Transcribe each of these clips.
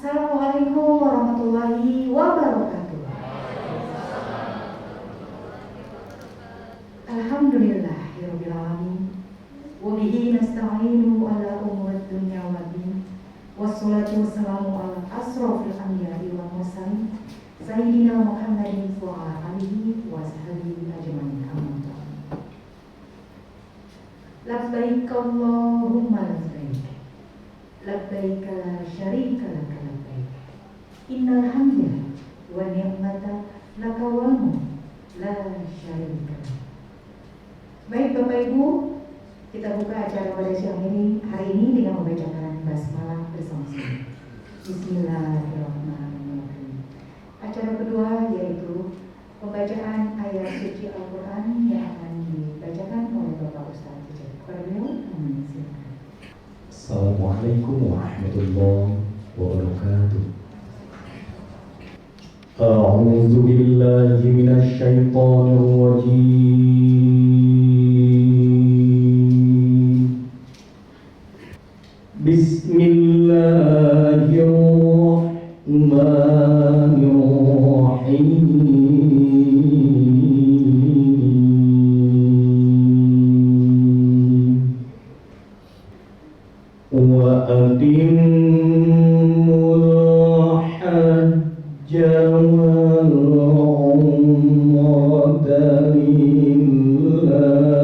Assalamualaikum warahmatullahi wabarakatuh. Alhamdulillahirabbil alamin. Wa bihi nasta'inu ala umuri dunya waddin. Wassalatu wassalamu ala asrofil anbiya'i wal mursalin sayyidina Muhammadin wa ala alihi wa sahbihi ajmain. Labbaik Allahumma labbaik. Labbaik la syarika lak labbaik. Innal hamda wa ni'mata laka wal mulk la syarika lak. Baik Bapak Ibu, kita buka acara pada siang hari ini dengan membacakan basmalah bersama-sama. Bismillahirrahmanirrahim. Acara kedua yaitu pembacaan ayat suci Al-Quran yang akan dibacakan oleh Bapak Ustaz. Kepada beliau, kami silakan. Assalamualaikum warahmatullahi wabarakatuh. A'udzu billahi minasy syaithanir rajim. Bismillahirrahmanirrahim. Wa atimmul hajja wal umrata lillah.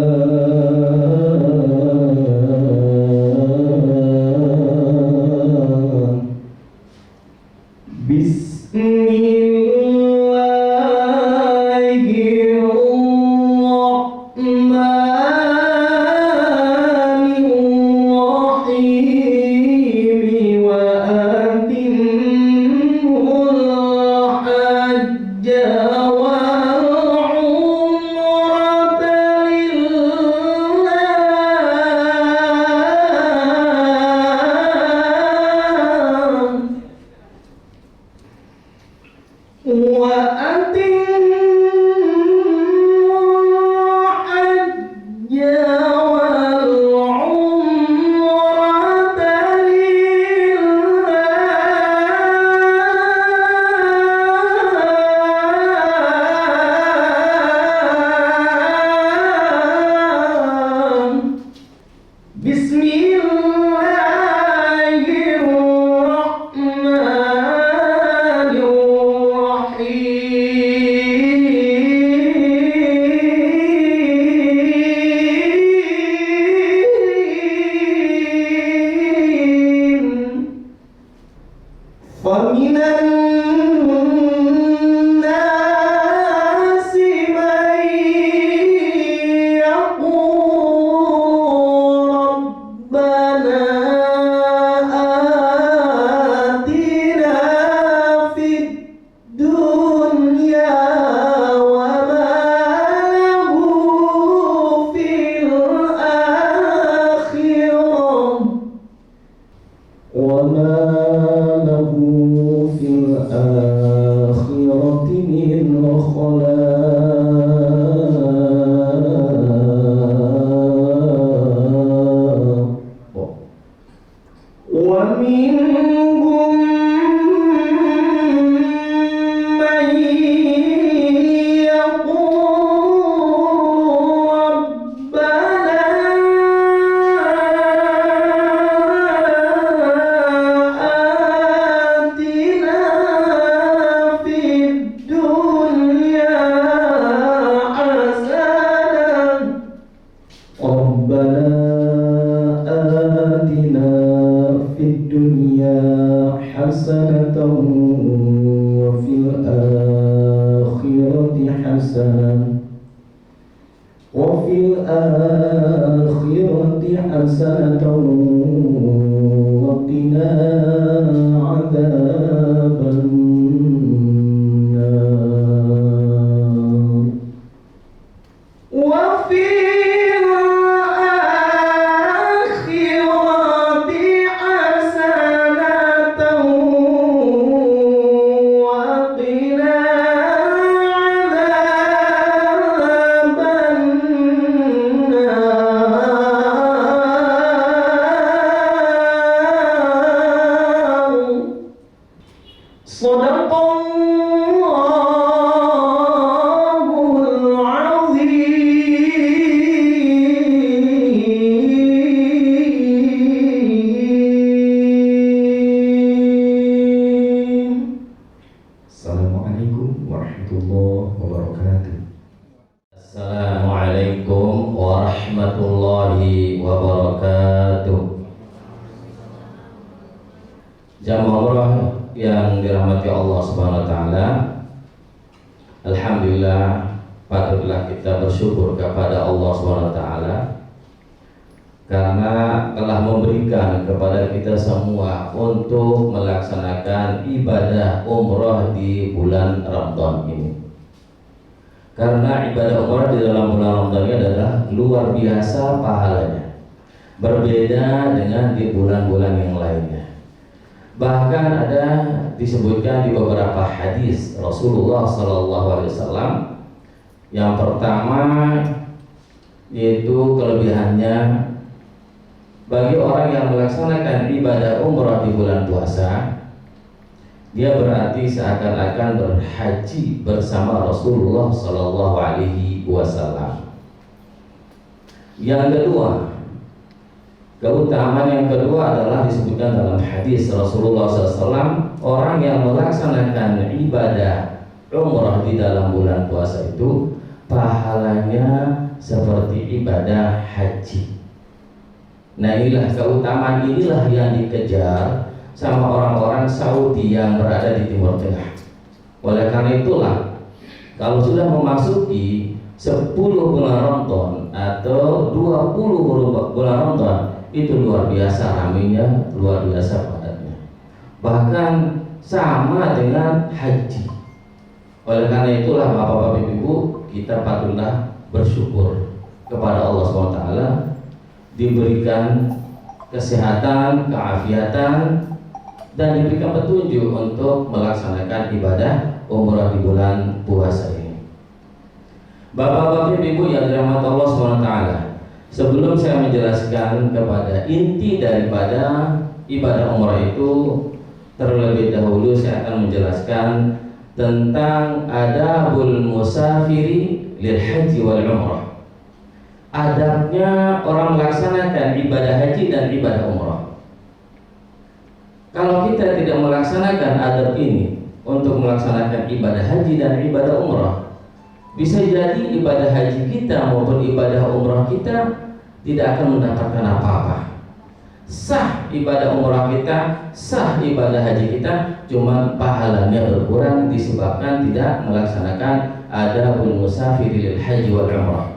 Shadaqallahul azim. Assalamualaikum warahmatullahi wabarakatuh. Assalamualaikum warahmatullahi wabarakatuh. Jamaah umrah yang dirahmati Allah Subhanahu wa taala. Alhamdulillah, patutlah kita bersyukur kepada Allah Subhanahu wa taala karena telah memberikan kepada kita semua untuk melaksanakan ibadah umrah di bulan Ramadan ini. Karena ibadah umrah di dalam bulan Ramadan ini adalah luar biasa pahalanya, berbeda dengan di bulan-bulan yang lainnya. Bahkan ada disebutkan di beberapa hadis Rasulullah SAW. Yang pertama yaitu kelebihannya bagi orang yang melaksanakan ibadah umrah di bulan puasa, dia berarti seakan-akan berhaji bersama Rasulullah SAW. Yang kedua, keutamaan yang kedua adalah disebutkan dalam hadis Rasulullah SAW, orang yang melaksanakan ibadah umrah di dalam bulan puasa itu pahalanya seperti ibadah haji. Nah, inilah keutamaan inilah yang dikejar sama orang-orang Saudi yang berada di Timur Tengah. Oleh karena itulah, kalau sudah memasuki 10 bulan Ramadan atau 20 bulan Ramadan, itu luar biasa ramainya, luar biasa padatnya. Bahkan sama dengan haji. Oleh karena itulah Bapak-bapak Ibu, kita patutlah bersyukur kepada Allah SWT diberikan kesehatan, keafiatan, dan diberikan petunjuk untuk melaksanakan ibadah umrah di bulan puasa ini. Bapak-bapak Ibu yang dirahmati Allah SWT, sebelum saya menjelaskan kepada inti daripada ibadah umrah itu, terlebih dahulu saya akan menjelaskan tentang adabul musafiri lil haji wal umrah. Adabnya orang melaksanakan ibadah haji dan ibadah umrah. Kalau kita tidak melaksanakan adab ini untuk melaksanakan ibadah haji dan ibadah umrah, bisa jadi ibadah haji kita maupun ibadah umrah kita tidak akan mendapatkan apa-apa. Sah ibadah umrah kita, sah ibadah haji kita, cuma pahalanya berkurang disebabkan tidak melaksanakan adabul musafir lil haji wal umrah.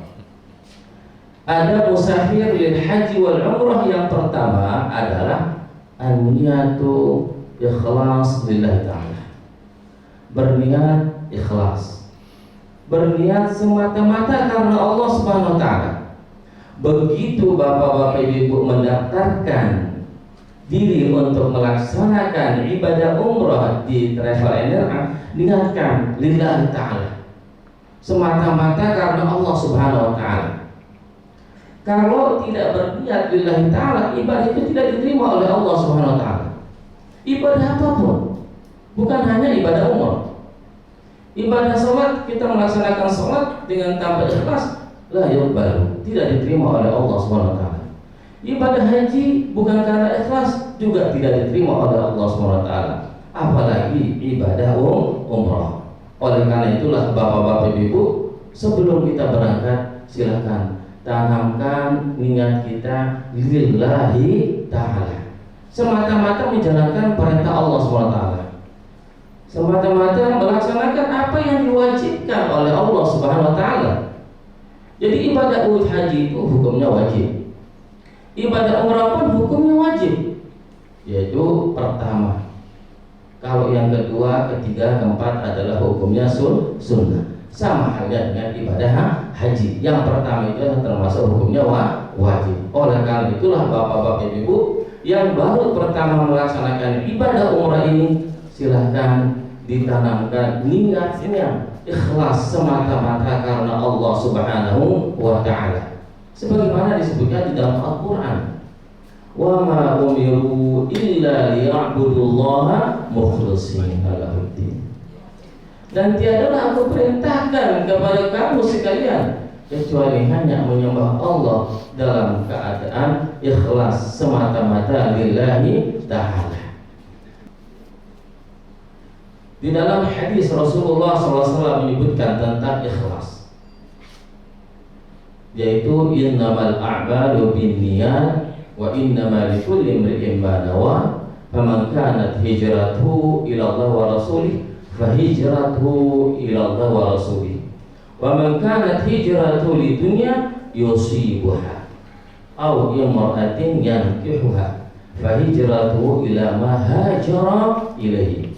Adab musafir lil haji wal umrah yang pertama adalah an-niyatu ikhlas lillahi ta'ala. Berniat ikhlas, berniat semata-mata karena Allah Subhanahu wa taala. Begitu Bapak-bapak Ibu mendaftarkan diri untuk melaksanakan ibadah umrah di Travel NRA, niatkan lillahi ta'ala, semata-mata karena Allah Subhanahu wa taala. Kalau tidak berniat lillahi ta'ala, ibadah itu tidak diterima oleh Allah Subhanahu wa taala. Ibadah apapun, bukan hanya ibadah umrah. Ibadah sholat, kita melaksanakan sholat dengan tanpa ikhlas, la yuqbalu, tidak diterima oleh Allah Subhanahu wa taala. Ibadah haji bukan karena ikhlas, juga tidak diterima oleh Allah Subhanahu wa taala. Apalagi ibadah umrah. Oleh karena itulah Bapak-bapak Ibu, sebelum kita berangkat, silakan tanamkan niat kita lillahi ta'ala, semata-mata menjalankan perintah Allah SWT, semata-mata melaksanakan apa yang diwajibkan oleh Allah Subhanahu wa taala. Jadi ibadah haji itu hukumnya wajib, ibadah umrah pun hukumnya wajib, yaitu pertama. Kalau yang kedua, ketiga, keempat adalah hukumnya sunnah. Sama halnya dengan ibadah haji. Yang pertama itu termasuk hukumnya wajib. Oleh karena itulah Bapak-bapak Ibu yang baru pertama melaksanakan ibadah umrah ini, silahkan ditanamkan niatnya ikhlas semata-mata karena Allah Subhanahu wa taala. Sebagaimana disebutkan di dalam Al-Qur'an, wa ma umiru illa liya'budullaha mukhlishina lahuddin. Dan tiadalah aku perintahkan kepada kamu sekalian kecuali hanya menyembah Allah dalam keadaan ikhlas semata-mata lillahi ta'ala. Di dalam hadis Rasulullah SAW menyebutkan tentang ikhlas, yaitu innamal a'malu binniyat wa innamal likulli imri'in ma nawa faman kanat hijratuhu ila Allah wa rasulih fa hijratuhu ila Allah wa rasulih wa man kanat hijratuhu lidunya yusibuha aw imra'atin yankihuha fa hijratuhu ila ma hajara ilaihi.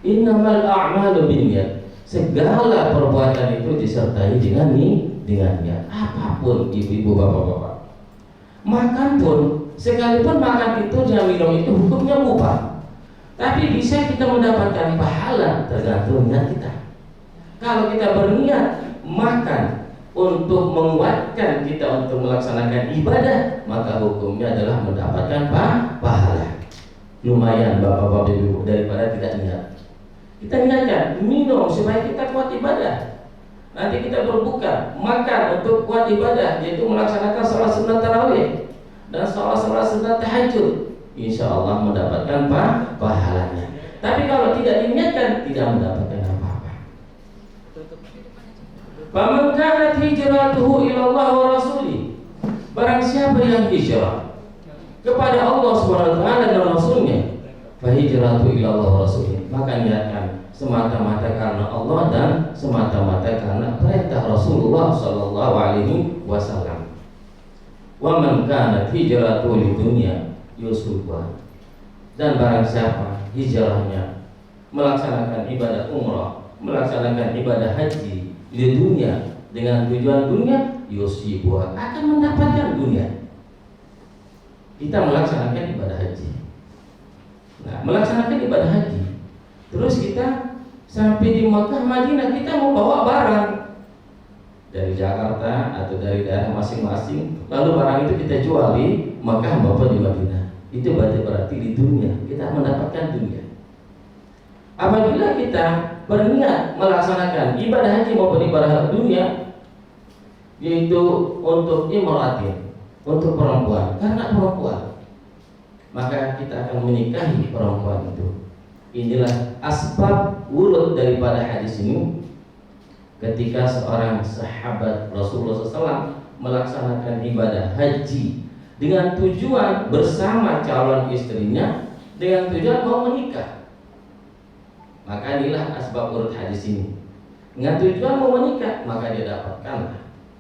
Innamal a'malu binniyat, segala perbuatan itu disertai dengan niat. Apapun ibu-ibu, bapak-bapak, makan pun, sekalipun makan itu dan minum itu hukumnya mubah, tapi bisa kita mendapatkan pahala tergantung niat kita. Kalau kita berniat makan untuk menguatkan kita untuk melaksanakan ibadah, maka hukumnya adalah mendapatkan pahala. Lumayan bapak-bapak ibu daripada tidak niat. Kita niatkan minum supaya kita kuat ibadah. Nanti kita berbuka, makan untuk kuat ibadah, yaitu melaksanakan sholat sunat tarawih dan sholat sunat tahajud. Insya Allah mendapatkan pahalanya. Tapi kalau tidak diniatkan, tidak mendapatkan apa-apa. Faman kanat hijratuhu ila Allah wa rasulih, barang siapa yang hijrah kepada Allah SWT dan Rasulnya, fa hijratu ila Allah wa rasulih, maka niatkan semata-mata karena Allah dan semata-mata karena perintah Rasulullah sallallahu alaihi wasallam. Wa man kanat hijratuhu lidunya yusufa, dan barang siapa hijrahnya melaksanakan ibadah umrah, melaksanakan ibadah haji di dunia dengan tujuan dunia, yusifa, akan mendapatkan dunia. Kita melaksanakan ibadah haji. Nah, melaksanakan ibadah haji, terus kita sampai di Makkah, Madinah, kita mau bawa barang dari Jakarta atau dari daerah masing-masing, lalu barang itu kita jual di Makkah maupun di Madinah. Itu berarti di dunia kita mendapatkan dunia. Apabila kita berniat melaksanakan ibadah haji maupun ibadah dunia, yaitu untuk imra'atin, untuk perempuan, karena perempuan, maka kita akan menikahi perempuan itu. Inilah asbab wurud daripada hadis ini. Ketika seorang sahabat Rasulullah SAW melaksanakan ibadah haji dengan tujuan bersama calon istrinya, dengan tujuan mau menikah, maka inilah asbab wurud hadis ini. Dengan tujuan mau menikah, maka dia dapatkan,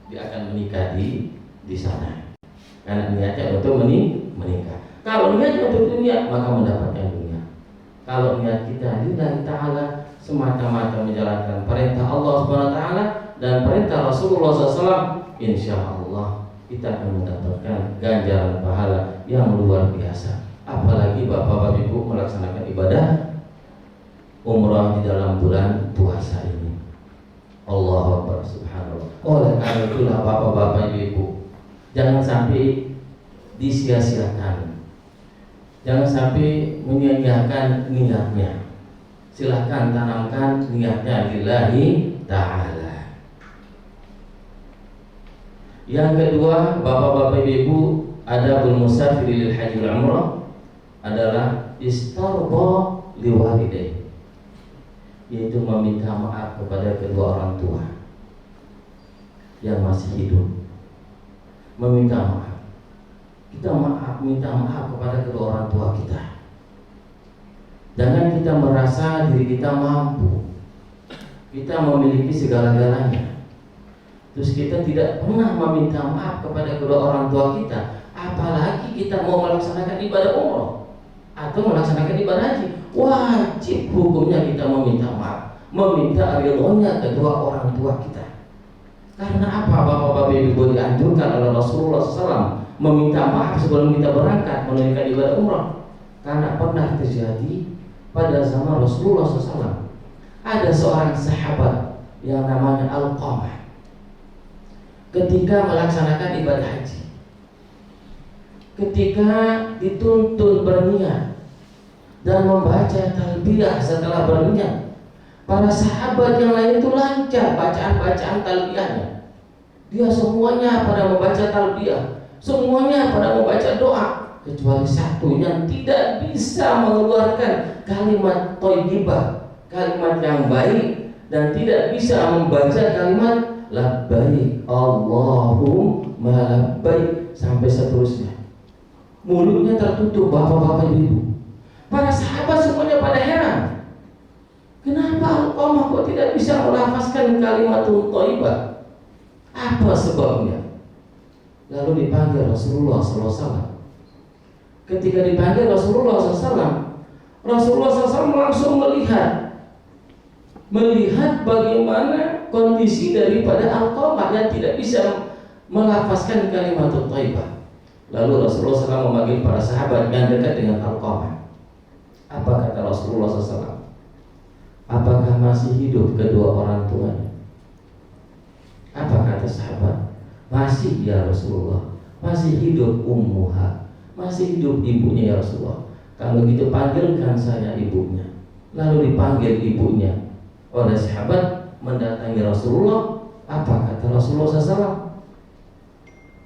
dia akan menikah di sana, karena niatnya untuk menikah. Kalau niatnya untuk dunia, maka mendapatkan dunia. Kalau niat kita lillahi ta'ala, semata-mata menjalankan perintah Allah SWT dan perintah Rasulullah SAW, insya Allah kita akan mendapatkan ganjaran pahala yang luar biasa. Apalagi bapak-bapak ibu melaksanakan ibadah umrah di dalam bulan puasa ini. Allahu Akbar, subhanallah. Oleh karena itulah bapak-bapak ibu, jangan sampai disia-siakan, jangan sampai menyia-nyiakan niatnya. Silahkan tanamkan niatnya lillahi ta'ala. Yang kedua, bapak-bapak ibu, adabul musafir lil haji wal umrah adalah istarba liwalidayhi, yaitu meminta maaf kepada kedua orang tua yang masih hidup. Meminta maaf, kita minta maaf kepada kedua orang tua kita. Jangan kita merasa diri kita mampu, kita memiliki segala-galanya, terus kita tidak pernah meminta maaf kepada kedua orang tua kita. Apalagi kita mau melaksanakan ibadah umroh atau melaksanakan ibadah haji, wajib hukumnya kita meminta maaf, meminta ridhonya kedua orang tua kita. Karena apa bapak-bapak ibu dianjurkan oleh Rasulullah SAW meminta maaf sebelum kita berangkat menunaikan ibadah umrah? Karena pernah terjadi pada zaman Rasulullah SAW, ada seorang sahabat yang namanya Alqamah. Ketika melaksanakan ibadah haji, ketika dituntun berniat dan membaca talbiyah setelah berniat, para sahabat yang lain itu lancar bacaan-bacaan talbiyahnya. Dia semuanya pada membaca talbiyah, semuanya pada membaca doa, kecuali satu yang tidak bisa mengeluarkan kalimat thayyibah, kalimat yang baik, dan tidak bisa membaca kalimat labbaik Allahumma labbaik sampai seterusnya. Mulutnya tertutup, bapak-bapak ibu. Para sahabat semuanya pada heran. Kenapa Alqamah kok tidak bisa melafazkan kalimatul thayyibah? Apa sebabnya? Lalu dipanggil Rasulullah SAW. Ketika dipanggil Rasulullah SAW, Rasulullah SAW langsung melihat bagaimana kondisi daripada Alqamah yang tidak bisa melafazkan kalimatul thayyibah. Lalu Rasulullah SAW memanggil para sahabat yang dekat dengan Alqamah. Apa kata Rasulullah SAW? Apakah masih hidup kedua orang tuanya? Apa kata sahabat? Masih ya Rasulullah. Masih hidup ummuha. Masih hidup ibunya ya Rasulullah. Kalau gitu panggilkan saya ibunya. Lalu dipanggil ibunya oleh sahabat mendatangi Rasulullah. Apa kata Rasulullah SAW?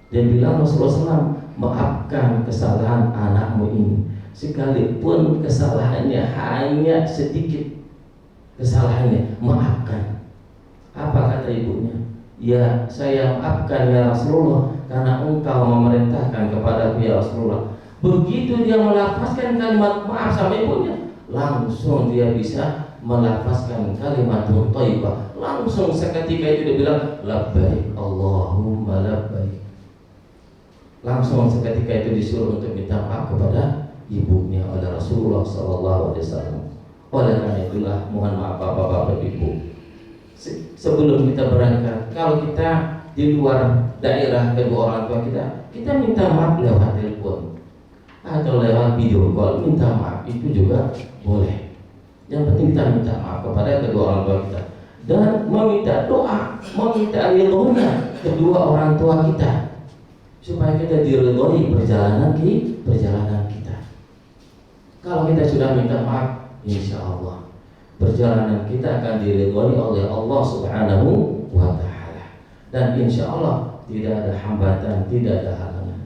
Dia bilang Rasulullah SAW, maafkan kesalahan anakmu ini, sekalipun kesalahannya hanya sedikit. Kesalahannya maafkan. Apa kata ibunya? Ya, saya maafkan ya Rasulullah, karena engkau memerintahkan kepadaku ya Rasulullah. Begitu dia melafazkan kalimat maaf sama ibunya, langsung dia bisa melafazkan kalimat thayyibah. Langsung seketika itu dia bilang labbaik Allahumma labbaik. Langsung seketika itu disuruh untuk minta maaf kepada ibunya oleh Rasulullah SAW. Oleh karena itulah mohon maaf bapak-bapak ibu, sebelum kita berangkat, kalau kita di luar daerah kedua orang tua kita minta maaf lewat telepon atau lewat video call, minta maaf itu juga boleh. Yang penting kita minta maaf kepada kedua orang tua kita dan meminta doa, meminta ridhonya kedua orang tua kita, supaya kita diridhoi perjalanan kita. Kalau kita sudah minta maaf, insya Allah perjalanan kita akan diridhoi oleh Allah Subhanahu wa Ta'ala, dan insya Allah tidak ada hambatan, tidak ada halangan.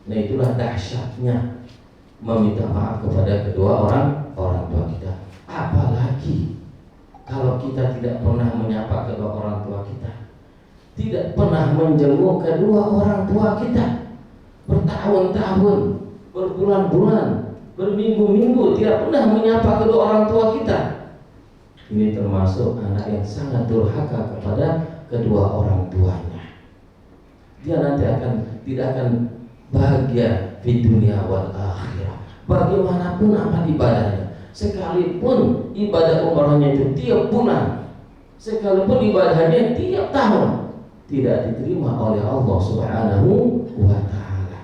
Nah, itulah dahsyatnya meminta maaf kepada kedua orang tua kita. Apalagi kalau kita tidak pernah menyapa kedua orang tua kita, tidak pernah menjenguk kedua orang tua kita, bertahun-tahun, berbulan-bulan, berminggu-minggu tidak pernah menyapa kedua orang tua kita. Ini termasuk anak yang sangat durhaka kepada kedua orang tuanya. Dia nanti tidak akan bahagia di dunia wal akhirah. Bagaimanapun amal ibadahnya, sekalipun ibadah umrahnya itu tiap bulan, sekalipun ibadahnya tiap tahun, tidak diterima oleh Allah Subhanahu wa Ta'ala.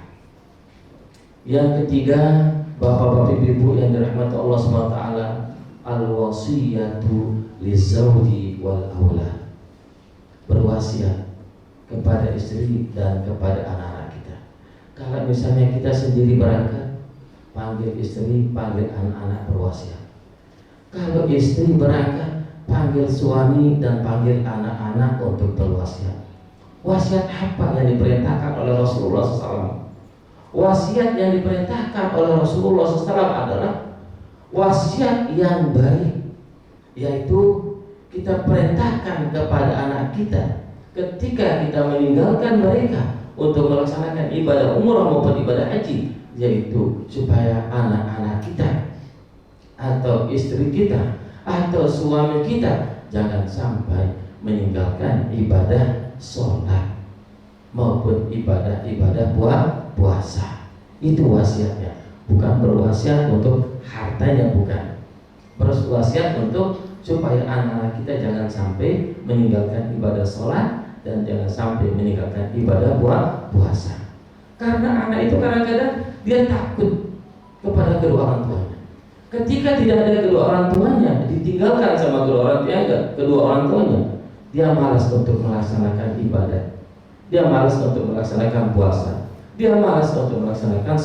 Yang ketiga, bapak-bapak ibu yang dirahmati Allah SWT, al-wasiyatu lizawji wal aulad. Berwasiat kepada istri dan kepada anak-anak kita. Kalau misalnya kita sendiri berangkat, panggil istri, panggil anak-anak berwasiat. Kalau istri berangkat, panggil suami dan panggil anak-anak untuk berwasiat. Wasiat apa yang diperintahkan oleh Rasulullah SAW? Wasiat yang diperintahkan oleh Rasulullah SAW adalah wasiat yang baik, yaitu kita perintahkan kepada anak kita ketika kita meninggalkan mereka untuk melaksanakan ibadah umrah maupun ibadah haji, yaitu supaya anak-anak kita atau istri kita atau suami kita jangan sampai meninggalkan ibadah sholat maupun ibadah puasa. Itu wasiatnya, bukan berwasiat untuk hartanya, bukan. Berwasiat untuk supaya anak-anak kita jangan sampai meninggalkan ibadah sholat dan jangan sampai meninggalkan ibadah puasa. Karena anak itu kadang-kadang dia takut kepada kedua orang tuanya. Ketika tidak ada kedua orang tuanya, ditinggalkan sama kedua orang tuanya, dia malas untuk melaksanakan ibadah, dia malas untuk melaksanakan puasa, dia malas untuk melaksanakan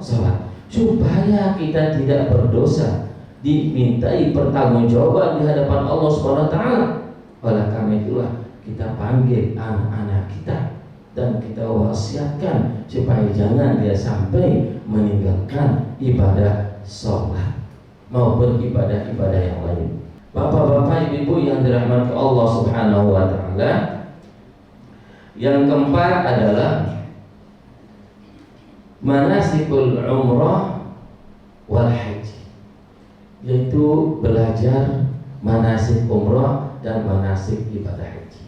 sholat. Supaya kita tidak berdosa, dimintai pertanggungjawaban di hadapan Allah Subhanahu wa taala. Oleh karena itulah kita panggil anak-anak kita dan kita wasiatkan supaya jangan dia sampai meninggalkan ibadah sholat maupun ibadah-ibadah yang lain. Bapak-bapak, ibu-ibu yang dirahmati Allah Subhanahu wa taala, yang keempat adalah manasikul umrah wal haji, yaitu belajar manasik umrah dan manasik ibadah haji.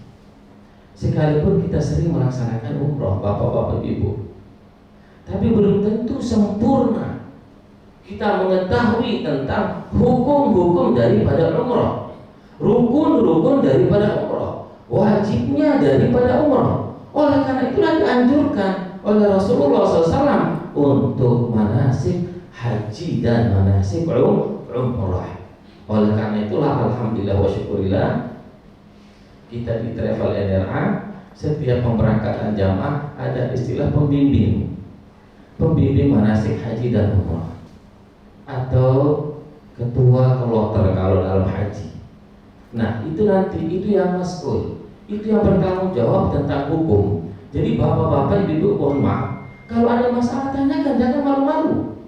Sekalipun kita sering melaksanakan umrah, bapak-bapak ibu, tapi belum tentu sempurna kita mengetahui tentang hukum-hukum daripada umrah, rukun-rukun daripada umrah, wajibnya daripada umrah. Oleh karena itulah dianjurkan oleh Rasulullah SAW untuk manasik haji dan manasik umrah. Oleh karena itulah alhamdulillah wa syukurillah, kita di Travel NRA setiap pemberangkatan jamaah ada istilah pembimbing manasik haji dan umrah, atau ketua kloter kalau dalam haji. Nah itu nanti, itu yang mas'ul, itu yang bertanggung jawab tentang hukum. Jadi bapak-bapak, ibu-ibu, mohon maaf, kalau ada masalah tanyakan, jangan malu-malu.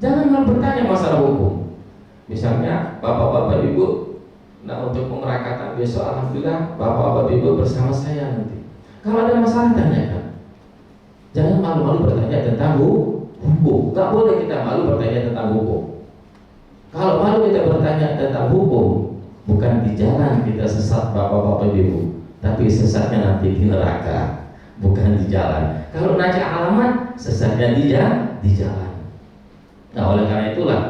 Jangan malu bertanya masalah hukum. Misalnya bapak-bapak, ibu, nah untuk pemerakatan besok alhamdulillah bapak-bapak, ibu bersama saya nanti. Kalau ada masalah tanyakan. Jangan malu-malu bertanya tentang hukum. Gak boleh kita malu bertanya tentang hukum. Kalau malu kita bertanya tentang hukum, bukan di jalan kita sesat bapak-bapak, ibu, tapi sesatnya nanti di neraka. Bukan di jalan. Kalau nanya alamat, sesatnya di jalan. Nah oleh karena itulah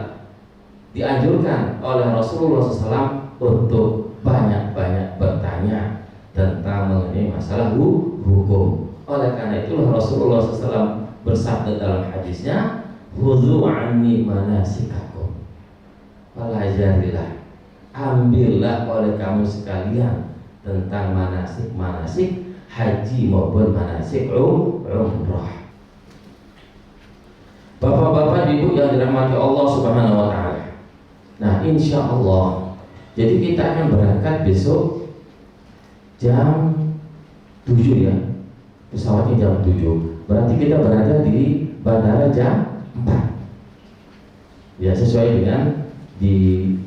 dianjurkan oleh Rasulullah SAW untuk banyak-banyak bertanya tentang mengenai masalah hukum. Oleh karena itulah Rasulullah SAW bersabda dalam hadisnya, "Khudhu anni manasikakum." Pelajarilah, ambillah oleh kamu sekalian tentang manasik haji maupun manasik umrah. Bapak-bapak, ibu yang dirahmati Allah Subhanahu wa taala. Nah, insya Allah, jadi kita akan berangkat besok jam 7 ya. Pesawatnya jam 7. Berarti kita berada di bandara jam 4. Ya, sesuai dengan di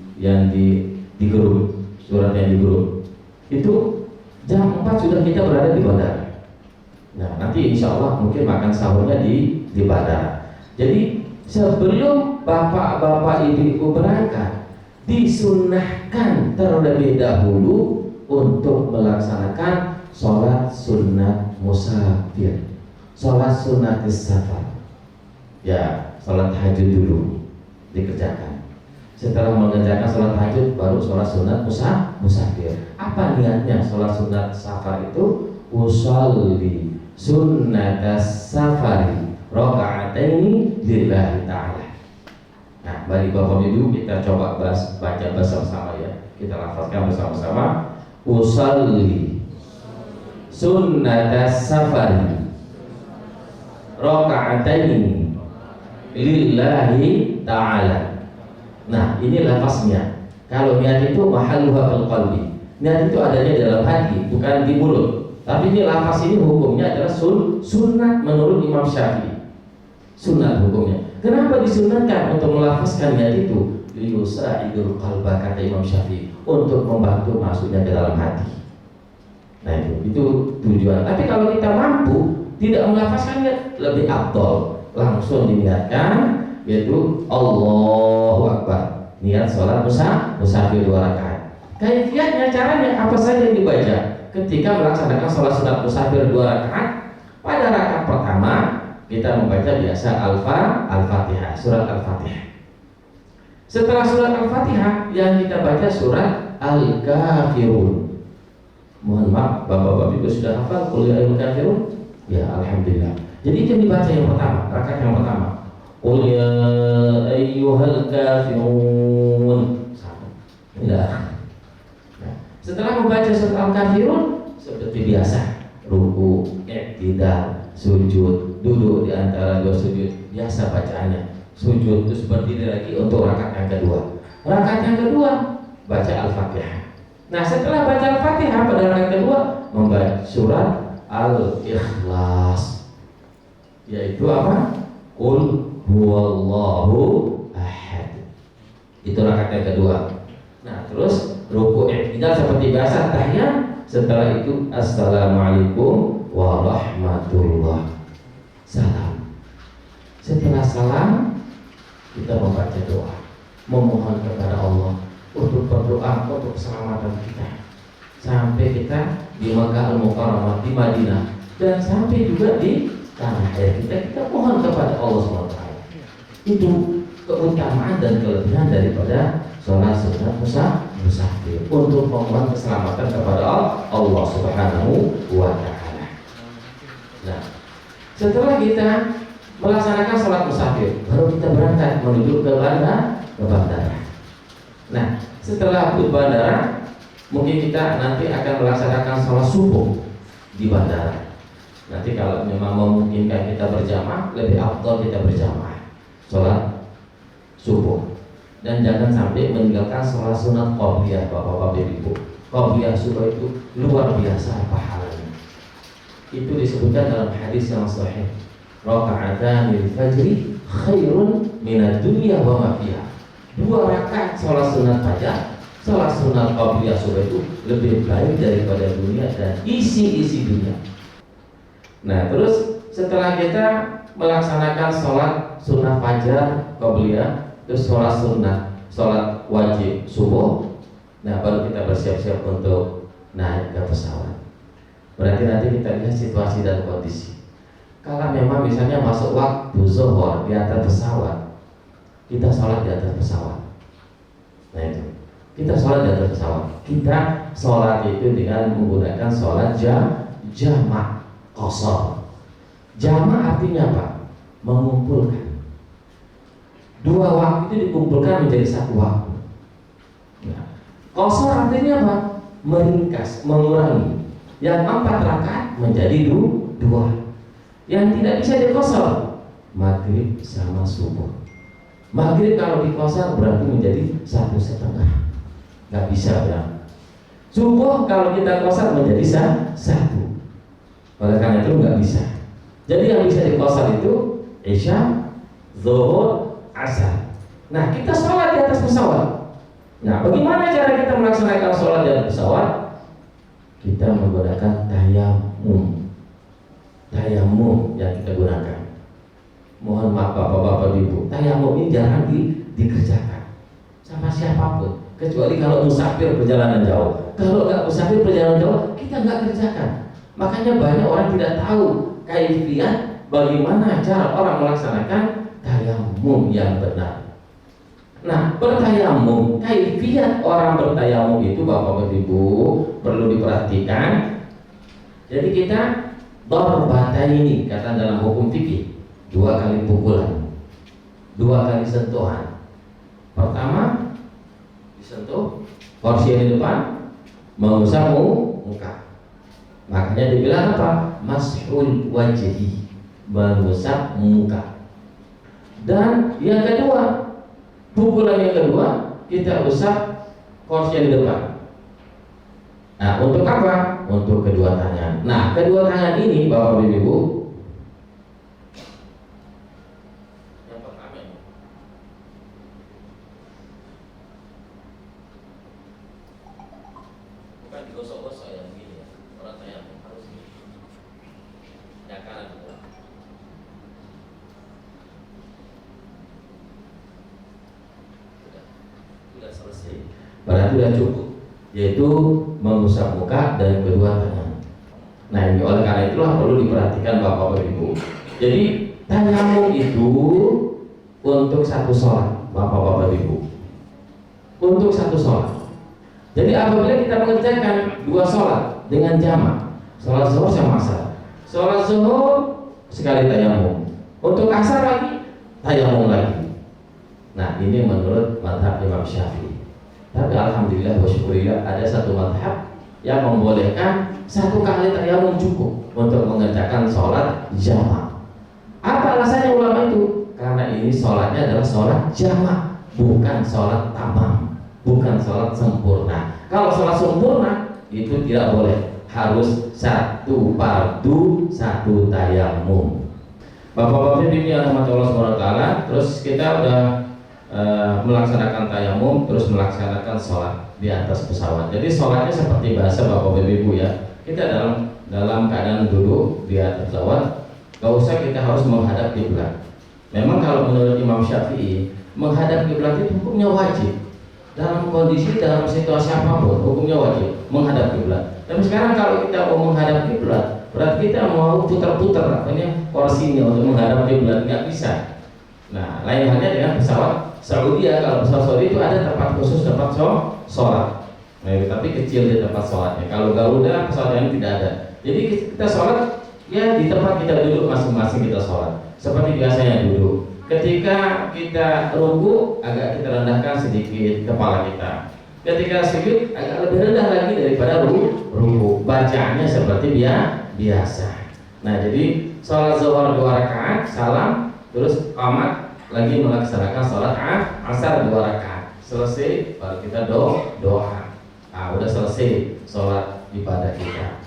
grup, surat yang di grup. Itu jam 4 sudah kita berada di bandara. Nah, nanti insya Allah mungkin makan sahurnya di bandara. Jadi sebelum bapak-bapak ibu berangkat, disunnahkan terlebih dahulu untuk melaksanakan sholat sunat musafir, sholat sunat safar. Ya, sholat tahajud dulu dikerjakan. Setelah mengerjakan sholat tahajud, baru sholat sunat musafir. Apa niatnya sholat sunat safar itu? Usolli sunnat safari raka'ataini lillahi ta'ala. Nah, mari bapak ibu kita coba baca bersama-sama ya. Kita lafazkan bersama-sama. Usolli sunnat safari raka'ataini lillahi ta'ala. Nah, ini lafaznya. Kalau niat itu mahalluha fil qalbi. Niat itu adanya dalam hati, bukan di mulut. Tapi ini lafaz ini hukumnya adalah sunnah menurut Imam Syafi'i. Sunnah hukumnya. Kenapa disunahkan untuk melafazkan niat itu? Liyusa'idul qalba, kata Imam Syafi'i, untuk membantu masuknya ke dalam hati. Nah itu tujuan. Tapi kalau kita mampu tidak melafazkannya, lebih afdal langsung diniatkan, yaitu Allahu Akbar, niat sholat musafir 2 rakaat. Kaifiatnya, caranya apa saja yang dibaca ketika melaksanakan sholat sunat musafir 2 rakaat? Pada rakaat pertama kita membaca biasa Al-Fatihah, surat Al-Fatihah. Setelah surat Al-Fatihah yang kita baca surat Al-Kafirun. Mohon maaf, bapak-bapak ibu sudah hafal qul ya ayyuhal kafirun? Ya, alhamdulillah. Jadi itu yang dibaca yang pertama, rakaat yang pertama. Qul ya ayyuhal kafirun. Ya. Nah, setelah membaca surat Al-Kafirun seperti biasa, ruku, i'tidal, sujud, duduk di antara dua sujud, biasa bacaannya. Sujud terus berdiri lagi untuk rakaat yang kedua. Rakaat yang kedua baca Al-Fatihah. Nah, setelah baca Al-Fatihah pada rakaat kedua membaca surat Al-Ikhlas, yaitu apa? Qul huwallahu ahad. Itu rakaat yang kedua. Nah, terus ruku' i'tidal seperti biasa tahiyat. Setelah itu assalamualaikum warahmatullah, salam. Setelah salam kita membaca doa, memohon kepada Allah untuk berdoa untuk keselamatan kita sampai kita di Makkah Al-Mukarramah, di Madinah, dan sampai juga di tanah air kita mohon kepada Allah SWT. Itu keutamaan dan kelebihan daripada sholat sunat musafir untuk memohon keselamatan kepada Allah Subhanahu wa Ta'ala. Nah, setelah kita melaksanakan sholat musafir, baru kita berangkat menuju ke bandara. Nah, setelah ke bandara, mungkin kita nanti akan melaksanakan sholat subuh di bandara. Nanti kalau memang memungkinkan kita berjamaah, lebih afdal kita berjamaah sholat subuh. Dan jangan sampai meninggalkan sholat sunat qabliyah, bapak-bapak ibu. Qabliyah subuh itu luar biasa pahalanya. Itu disebutkan dalam hadis yang sahih, raka'atanil fajri khairun minad dunya wa ma fiha. 2 rakaat sholat sunat fajar, sholat sunat qabliyah subuh itu lebih baik daripada dunia dan isi-isi dunia. Nah, terus setelah kita melaksanakan sholat sunat fajar qabliyah, terus sholat sunnah, sholat wajib subuh, nah baru kita bersiap-siap untuk naik ke pesawat. Berarti nanti kita lihat situasi dan kondisi. Kalau memang misalnya masuk waktu zuhur di atas pesawat, kita sholat di atas pesawat. Nah itu, kita sholat di atas pesawat. Kita sholat itu dengan menggunakan sholat jamak qashar. Jamak artinya apa? Mengumpulkan. 2 waktu itu dikumpulkan menjadi 1 waktu. Nah, qashar artinya apa? Meringkas, mengurangi. Yang 4 rakaat menjadi 2. Yang tidak bisa diqashar, maghrib sama subuh. Maghrib kalau diqashar berarti menjadi 1,5. Nggak bisa ya. Subuh kalau kita qashar menjadi 1. Oleh karena itu nggak bisa. Jadi yang bisa diqashar itu isya, zuhur, asar. Nah, kita sholat di atas pesawat. Nah, bagaimana cara kita melaksanakan sholat di atas pesawat? Kita menggunakan tayamum. Tayamum yang kita gunakan. Mohon maaf bapak-bapak ibu, tayamum ini jarang dikerjakan sama siapapun, kecuali kalau musafir perjalanan jauh. Kalau nggak musafir perjalanan jauh, kita nggak kerjakan. Makanya banyak orang tidak tahu kaifiyat bagaimana cara orang melaksanakan tayamum yang benar. Nah, bertayamum, kaifiyat orang bertayamum itu bapak ibu perlu diperhatikan. Jadi kita ini kata dalam hukum fikih, 2 kali pukulan, 2 kali sentuhan. Pertama disentuh porsi yang di depan, mengusap muka. Makanya dibilang apa? Mashul wajhi, mengusap muka. Dan yang kedua, pukulan yang kedua kita usap porsi yang di depan. Nah, untuk apa? Untuk kedua tangan. Nah, kedua tangan ini bapak ibu, yang pertama ini, bukan digosok-gosok yang begini ya. Orang tanya harus begini. Yang kanan dulu. Sudah selesai. Berarti sudah cukup, yaitu mengusap muka dan kedua tangan. Nah, ini oleh karena itulah perlu diperhatikan bapak ibu. Jadi tayamum itu untuk 1 sholat bapak ibu, untuk 1 sholat. Jadi apabila kita mengerjakan 2 sholat dengan jamak, sholat zuhur sama asar, sholat zuhur sekali tayamum, untuk asar lagi tayamum lagi. Nah, ini menurut mazhab Imam Syafi'i. Tapi alhamdulillah wa syukurillah ada 1 mazhab yang membolehkan 1 kali tayamum cukup untuk mengerjakan sholat jamak. Apa alasannya ulama itu? Karena ini sholatnya adalah sholat jamak, bukan sholat tamam, bukan sholat sempurna. Kalau sholat sempurna itu tidak boleh, harus satu fardu, satu tayamum. Bapak-bapak ini rahmatullah subhanahu wa ta'ala. Terus kita udah melaksanakan tayamum, terus melaksanakan sholat di atas pesawat. Jadi sholatnya seperti bahasa bapak ibu ya. Kita dalam keadaan duduk di atas pesawat, gak usah kita harus menghadap kiblat. Memang kalau menurut Imam Syafi'i, menghadap kiblat itu hukumnya wajib. Dalam kondisi, dalam situasi apapun, hukumnya wajib menghadap kiblat. Tapi sekarang kalau kita mau menghadap kiblat, berarti kita mau putar-putar porsinya untuk menghadap kiblat, nggak bisa. Nah, lain halnya dengan pesawat Saudi ya. Kalau pesawat Saudi itu ada tempat khusus, tempat sholat. Nah, tapi kecil di tempat sholatnya. Kalau Garuda pesawat yang tidak ada. Jadi kita sholat ya di tempat kita duduk masing-masing, kita sholat seperti biasanya duduk. Ketika kita rukuk, agak kita rendahkan sedikit kepala kita. Ketika sujud, agak lebih rendah lagi daripada rukuk. Bacaannya seperti biasa. Nah, jadi sholat zuhur 2 rakaat, salam, terus qamat, lagi melaksanakan sholat asar 2 rakaat. Selesai, baru kita doa. Nah, udah selesai sholat ibadah kita.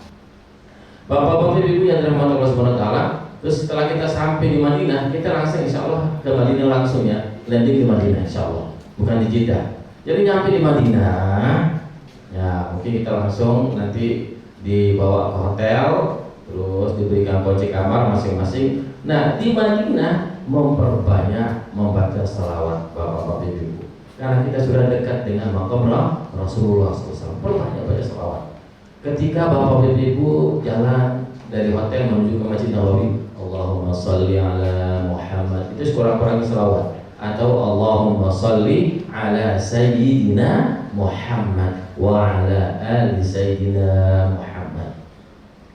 Bapak-bapak ibu yang dirahmati Allah Subhanahu wa taala. Terus setelah kita sampai di Madinah, kita langsung insya Allah ke Madinah langsung ya, landing di Madinah insya Allah, bukan di Jeddah. Jadi nyampe di Madinah, ya mungkin kita langsung nanti dibawa ke hotel, terus diberikan kunci kamar masing-masing. Nah di Madinah memperbanyak membaca salawat bapak-bapak ibu, karena kita sudah dekat dengan makam Rasulullah SAW. Perbanyak baca salawat. Ketika bapak ibu jalan dari hotel menuju ke Masjid Nabawi, Allahumma salli ala Muhammad, itu sekurang-kurangnya salawat. Atau Allahumma salli ala Sayyidina Muhammad wa ala ali Sayyidina Muhammad.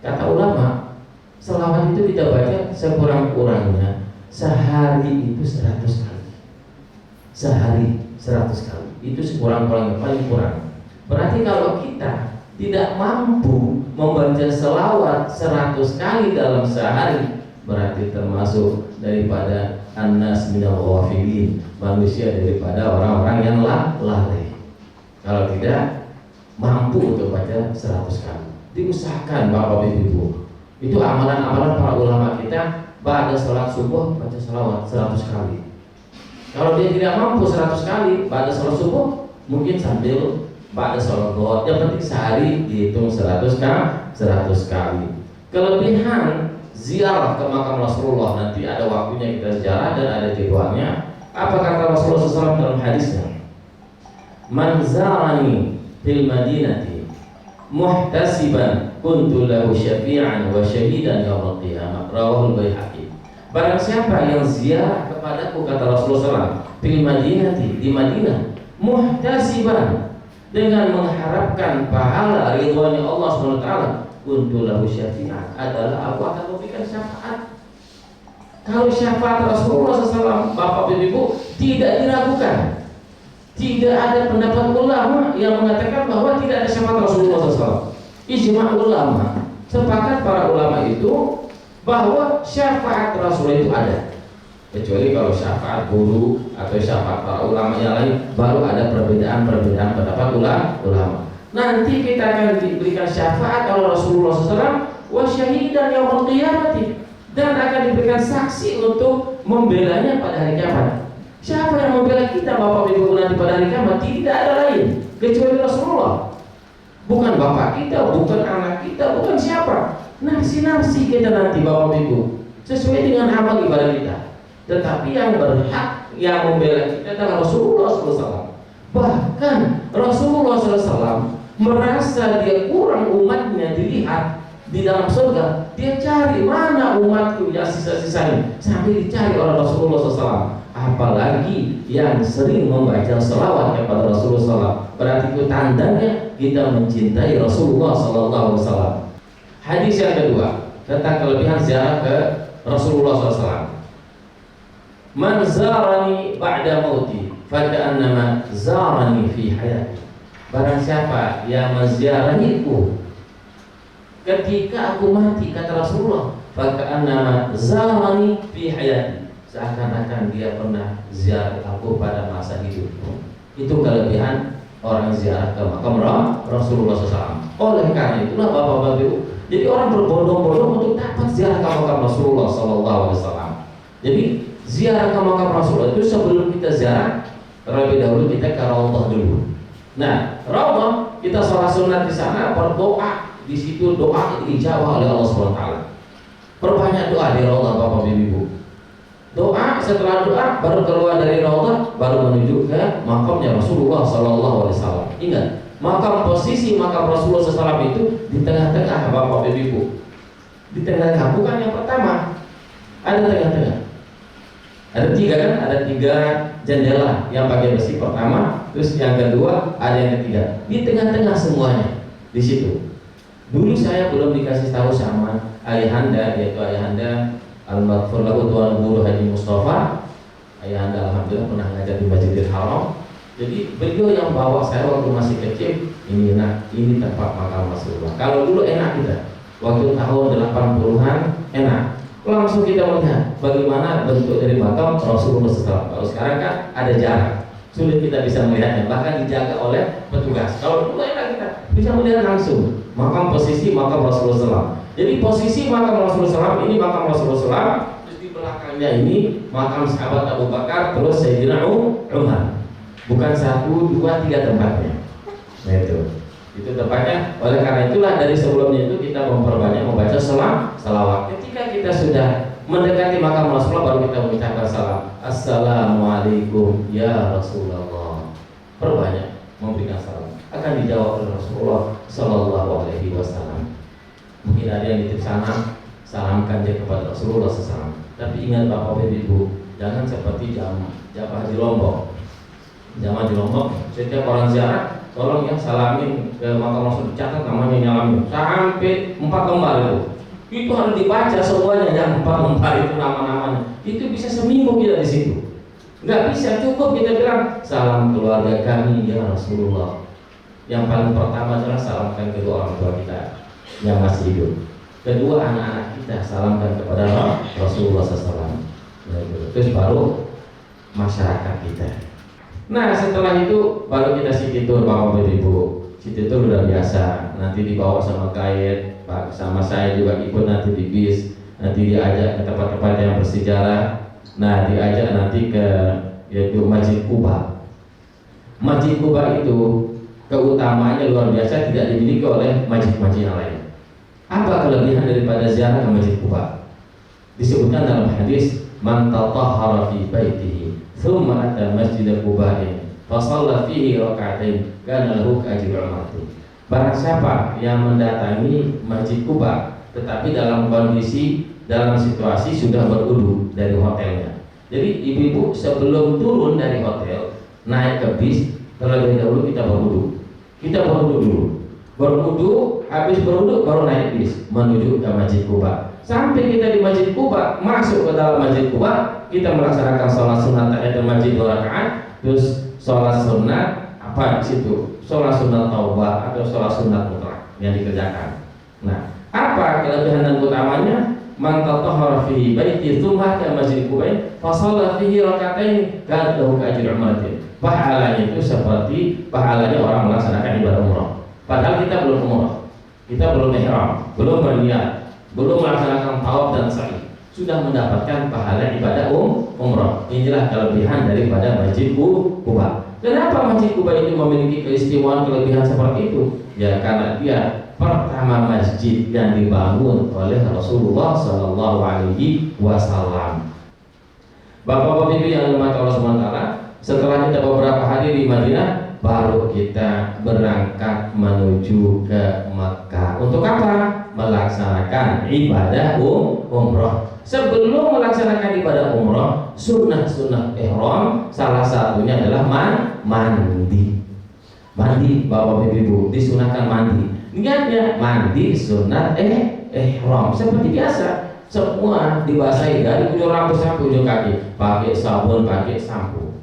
Kata ulama, salawat itu kita baca sekurang-kurangnya sehari itu 100 kali. Sehari 100 kali. Itu sekurang-kurangnya, paling kurang. Berarti kalau kita tidak mampu membaca selawat 100 kali dalam sehari, berarti termasuk daripada annas minal ghafilin, manusia daripada orang-orang yang lalai. Kalau tidak mampu untuk baca 100 kali, diusahakan bapak ibu. Itu amalan-amalan para ulama kita. Pada sholat subuh baca selawat 100 kali. Kalau dia tidak mampu 100 kali pada sholat subuh, mungkin sambil pada sholat duha. Yang penting sehari dihitung 100 kali. Kelebihan ziarah ke makam Rasulullah, nanti ada waktunya kita ziarah dan ada jadwalnya. Apa kata Rasulullah SAW dalam hadisnya? Man zarani fil madinati muhtasiban kuntu lahu syafi'an wa syahidan yaumil qiyamah. Rawahul Baihaqi. Barang siapa yang ziarah kepadaku, kata Rasulullah SAW, fil madinati, di Madinah, muhtasiban, dengan mengharapkan pahala ridhonya Allah SWT, kuntu lahu syafi'an, adalah aku akan memberikan syafaat. Kalau syafaat Rasulullah SAW, bapak ibu, tidak diragukan. Tidak ada pendapat ulama yang mengatakan bahwa tidak ada syafaat Rasulullah SAW. Ijma' ulama, sepakat para ulama itu bahwa syafaat Rasulullah itu ada. Kecuali kalau syafaat guru atau syafaat para ulama yang lain, baru ada perbedaan pendapat ulama. Nanti kita akan diberikan syafaat oleh Rasulullah SAW, wa syahidan yaumil qiyamati, dan akan diberikan saksi untuk membelanya pada hari kiamat. Siapa yang membela kita bapak ibu nanti pada hari kiamat? Tidak ada lain kecuali Rasulullah. Bukan bapak kita, bukan anak kita, bukan siapa. Nafsi kita nanti bapak ibu, sesuai dengan amal ibadah kita. Tetapi yang berhak yang membela kita adalah Rasulullah SAW. Bahkan Rasulullah SAW merasa dia kurang umatnya dilihat di dalam surga. Dia cari mana umatku yang sisa-sisanya, sampai dicari oleh Rasulullah SAW. Apalagi yang sering membaca selawat kepada Rasulullah SAW. Berarti itu tandanya kita mencintai Rasulullah SAW. Hadis yang kedua tentang kelebihan ziarah ke Rasulullah SAW. Man zarani ba'da mauti faka'annama zarani fi hayati. Barang siapa yang menziarahiku ketika aku mati, kata Rasulullah, faka'annama zarani fi hayati, seakan-akan dia pernah ziarah aku pada masa hidupku. Itu kelebihan orang ziarah ke makam Rasulullah SAW. Oleh karena itulah Bapak-bapak Ibu, jadi orang berbondong-bondong untuk dapat ziarah ke makam Rasulullah SAW. Jadi ziarah ke makam Rasulullah itu sebelum kita ziarah, terlebih dahulu kita ke Raudhah dulu. Nah, Raudhah kita sholat sunat di sana, berdoa di situ, doa dijawab oleh Allah SWT. Perbanyak doa di Raudhah Bapak Ibu. Doa, setelah doa baru keluar dari Raudhah, baru menuju ke makamnya Rasulullah SAW. Ingat, posisi makam Rasulullah SAW itu di tengah-tengah Bapak Ibu. Di tengah-tengah, bukan yang pertama, ada tengah-tengah. Ada tiga kan? Ada tiga jendela yang pakai besi pertama, terus yang kedua, ada yang ketiga. Di tengah-tengah semuanya di situ. Dulu saya belum dikasih tahu sama ayahanda, yaitu ayahanda Al-Maghfur lahu Tuan Guru Haji Mustafa. Ayahanda alhamdulillah pernah ngajar di Masjidil Haram. Jadi beliau yang bawa saya waktu masih kecil. Ini tempat makam Rasulullah. Kalau dulu enak kita, waktu tahun 80-an enak. Langsung kita melihat bagaimana bentuk dari makam Rasulullah SAW. Kalau sekarang kan ada jarak, sulit kita bisa melihatnya, bahkan dijaga oleh petugas. Kalau dulu enak kita bisa melihat langsung posisi makam Rasulullah SAW. Jadi posisi makam Rasulullah SAW ini makam Rasulullah SAW, terus di belakangnya ini makam sahabat Abu Bakar, terus Sayyidina Umar. Bukan 1, 2, 3 tempatnya. Nah itu tempatnya. Oleh karena itulah dari sebelumnya itu kita memperbanyak membaca salawat. Ketika kita sudah mendekati makam Rasulullah, baru kita mengucapkan salam. Assalamualaikum ya Rasulullah. Perbanyak memberikan salam. Akan dijawab oleh Rasulullah Sallallahu Alaihi Wasallam. Mungkin ada yang nitip salamkan dia kepada Rasulullah SAW. Tapi ingat Bapak Ibu, jangan seperti jamaah di Lombok. Jamaah di Lombok, setiap orang ziarah, tolong ya salamin ke makam Rasul, catat namanya, nyalamin sampai 4 lembar itu. Itu harus dibaca semuanya, yang 4 lembar itu nama-namanya. Itu bisa seminggu kita di situ. Nggak bisa, cukup kita bilang salam keluarga kami ya Rasulullah. Yang paling pertama adalah salamkan kedua orang tua kita yang masih hidup. Kedua, anak-anak kita salamkan kepada Rasulullah SAW. Terus baru masyarakat kita. Nah setelah itu baru kita city tour Bapak Ibu. City tour udah biasa. Nanti dibawa sama guide, sama saya juga ikut nanti di bis. Nanti diajak ke tempat-tempat yang bersejarah. Nah diajak nanti ke yaitu Masjid Quba. Masjid Quba itu keutamaannya luar biasa, tidak dimiliki oleh masjid-masjid yang lain. Apa kelebihan daripada ziarah ke Masjid Quba? Disebutkan dalam hadis, man tatahhara fi baitihi thumma ata masjid Quba'in fa shalla fihi rak'atain kana lahu ajru umratin. Barang siapa yang mendatangi Masjid Quba tetapi dalam situasi sudah berwudu dari hotelnya. Jadi ibu-ibu sebelum turun dari hotel naik ke bis, terlebih dahulu kita berwudu. Kita berwudu dulu. Berwudu, habis berwudu baru naik bis menuju ke Masjid Quba. Sampai kita di Masjid Quba, masuk ke dalam Masjid Quba, kita melaksanakan sholat sunat tahiyatul masjid 2 rakaat, terus sholat sunat apa di situ? Sholat sunat taubah atau sholat sunat mutlak yang dikerjakan. Nah, apa kelebihan dan utamanya? Man tatahhara fi baiti tsumma ka Masjid Quba fa shalla fihi rak'atain kana lahu ajru umratin. Pahalanya itu seperti pahalanya orang melaksanakan ibadah umrah. Padahal kita belum umrah, kita belum ihram, belum berniat, belum melaksanakan tawaf dan sa'i, sudah mendapatkan pahala ibadah umrah. Inilah kelebihan daripada Masjid Quba. Kenapa Masjid Quba itu memiliki keistimewaan kelebihan seperti itu? Ya karena dia pertama masjid yang dibangun oleh Rasulullah Sallallahu Alaihi Wasallam. Bapak-bapak ibu yang dirahmati Allah SWT, setelah kita beberapa hari di Madinah, baru kita berangkat menuju ke Makkah. Untuk apa? Melaksanakan ibadah umrah. Sebelum melaksanakan ibadah umrah, sunnah-sunnah ihram salah satunya adalah mandi. Mandi, bapak ibu disunahkan mandi. Niatnya mandi sunat ihram seperti biasa, semua dibasahi dari ujung rambut sampai ujung kaki, pakai sabun, pakai sampo.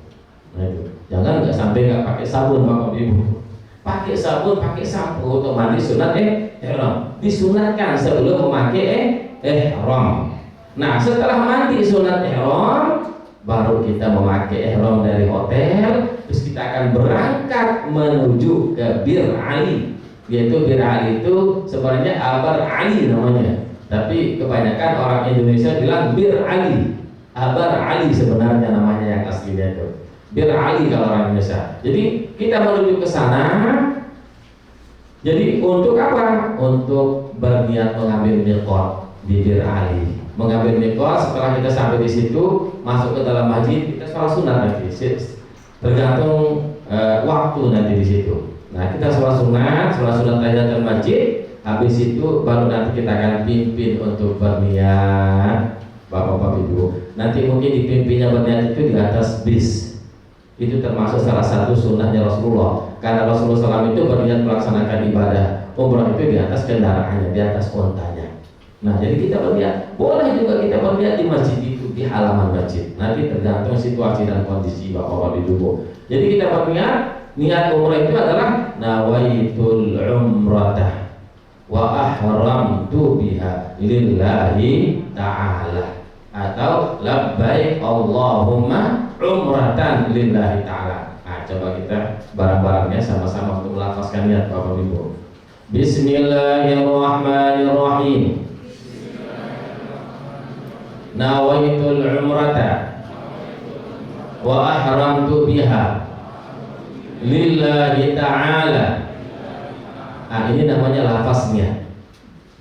Nah itu, jangan nggak sampai nggak pakai sabun bapak ibu, pakai sabun, pakai sampo untuk mandi sunat ihram. Disunatkan sebelum memakai ihram. Nah, setelah mandi sunat ihram, baru kita memakai ihram dari hotel, terus kita akan berangkat menuju ke Bir Ali. Yaitu Bir Ali itu sebenarnya Abar Ali namanya, tapi kebanyakan orang Indonesia bilang Bir Ali. Abar Ali sebenarnya namanya yang aslinya itu Bir Ali kalau orang Indonesia. Jadi kita menuju ke sana. Jadi untuk apa? Untuk berniat mengambil miqat di Bir Ali. Mengambil miqat, setelah kita sampai di situ, masuk ke dalam masjid, kita sholat sunat nanti. Tergantung waktu nanti di situ. Nah, kita sholat sunat tahiyatul masjid. Habis itu baru nanti kita akan pimpin untuk berniat, Bapak-bapak Ibu. Nanti mungkin dipimpinnya berniat itu di atas bis. Itu termasuk salah satu sunnahnya Rasulullah. Karena Rasulullah SAW itu berniat melaksanakan ibadah umrah itu di atas kendaraannya, di atas ontanya. Nah, jadi kita berniat, boleh juga kita berniat di masjid itu, di halaman masjid. Nanti tergantung situasi dan kondisi Bapak-bapak Ibu. Jadi kita berniat, niat umrah itu adalah nawaitul umratah wa ahramtu biha lillahi ta'ala, atau labbaik Allahumma umratan lillahi ta'ala. Nah, coba kita bareng-barengnya sama-sama untuk melafazkan niat Bapak Ibu. Bismillahirrahmanirrahim. Nawaitul umrata wa ahramtu biha lillahi ta'ala. Nah, ini namanya lafaznya.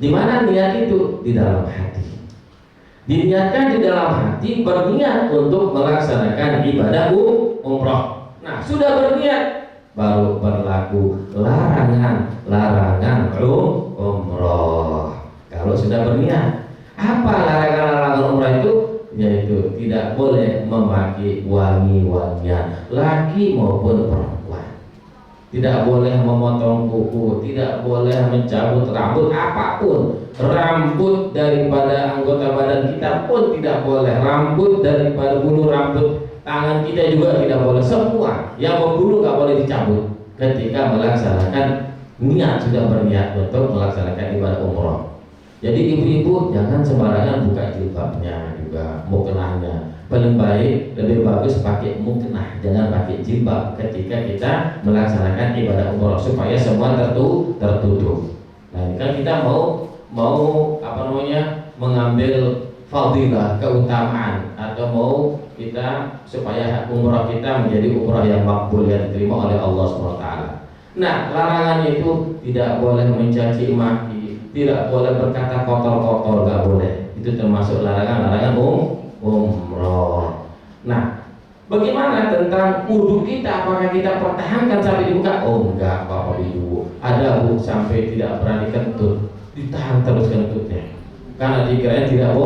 Di mana niat itu? Di dalam hati. Diniatkan di dalam hati, berniat untuk melaksanakan ibadah umrah. Nah, sudah berniat, baru berlaku larangan umrah. Kalau sudah berniat, apa larangan umrah itu? Yaitu tidak boleh memakai wangi-wangian, laki maupun perempuan. Tidak boleh memotong kuku, tidak boleh mencabut rambut apapun. Rambut daripada anggota badan kita pun tidak boleh. Rambut daripada bulu rambut tangan kita juga tidak boleh. Semua yang berbulu nggak boleh dicabut ketika melaksanakan niat, sudah berniat untuk melaksanakan ibadah umroh. Jadi ibu-ibu jangan sembarangan buka jilbabnya juga, muknahnya. Paling baik, lebih bagus pakai muknah, jangan pakai jilbab ketika kita melaksanakan ibadah umroh, supaya semua tertutup. Nah, ini kan kita mau mengambil fadilah, keutamaan, atau mau kita supaya umroh kita menjadi umroh yang makbul, yang diterima oleh Allah SWT. Nah, larangannya itu tidak boleh mencaci maki, tidak boleh berkata kotor-kotor, nggak boleh. Itu termasuk larangan umroh. Nah, bagaimana tentang wudhu kita? Apakah kita pertahankan sampai dibuka? Oh enggak, Bapak Ibu. Ada sampai tidak berani kentut, ditahan terus kentutnya. Karena dikirain tidak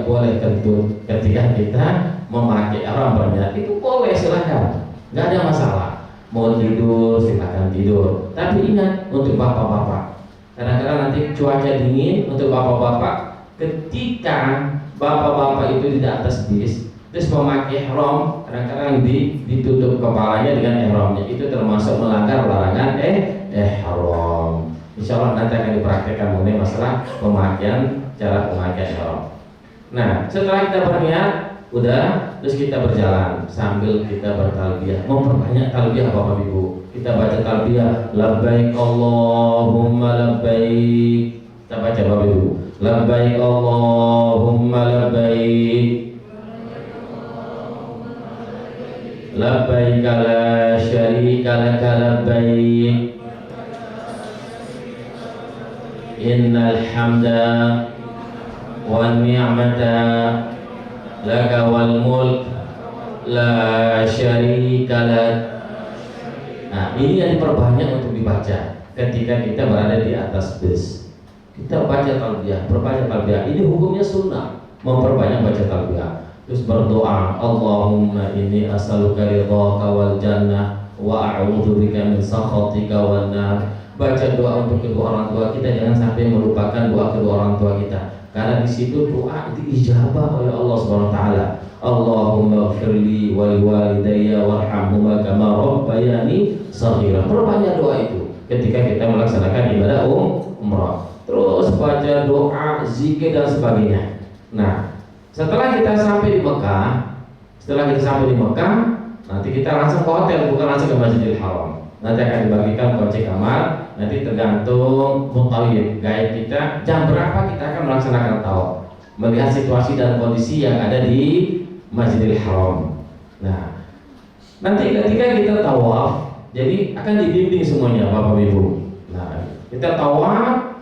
boleh kentut ketika kita memakai ihram berniat. Itu boleh, silahkan, nggak ada masalah. Mau tidur silakan tidur. Tapi ingat, untuk bapak-bapak, kadang-kadang nanti cuaca dingin, untuk bapak-bapak, ketika bapak-bapak itu di atas bis terus memakai ihram, kadang-kadang ditutup kepalanya dengan ihramnya, itu termasuk melanggar larangan ihram. Insya Allah nanti akan dipraktekkan mengenai masalah cara pemakaian ihram. Nah, setelah kita berniat, udah, terus kita berjalan sambil kita bertalbiyah, memperbanyak talbiyah Bapak Ibu. Kita baca talbiyah, labbaik Allahumma labbaik. Kita baca Bapak Ibu, labbaik Allahumma labbaik, labbaik la syarika laka labbaik, innal hamda wan ni'mata laka wal mulk la syarika lak. Nah, ini yang diperbanyak untuk dibaca ketika kita berada di atas bis. Kita baca talbiyah, perbanyak talbiyah. Ini hukumnya sunnah, memperbanyak baca talbiyah. Terus berdoa, Allahumma inni as'aluka ridhaka wal jannah wa a'udzubika min sakhatika wan nar. Baca doa untuk kedua orang tua kita, jangan sampai melupakan doa kedua orang tua kita. Karena di situ doa diijabah oleh Allah SWT. Allahumma ighfirli wa liwalidayya warhamhuma kama rabbayani shaghira. Perbanyak doa itu ketika kita melaksanakan ibadah umrah. Terus terus baca doa, zikir dan sebagainya. Nah, setelah kita sampai di Mekah, nanti kita langsung ke hotel, bukan langsung ke Masjidil Haram. Nanti akan dibagikan kunci kamar. Nanti tergantung mutawif gaya kita, jam berapa kita akan melaksanakan tawaf, melihat situasi dan kondisi yang ada di Masjidil Haram. Nah, nanti ketika kita tawaf, jadi akan dibimbing semuanya Bapak Ibu. Nah, kita tawaf,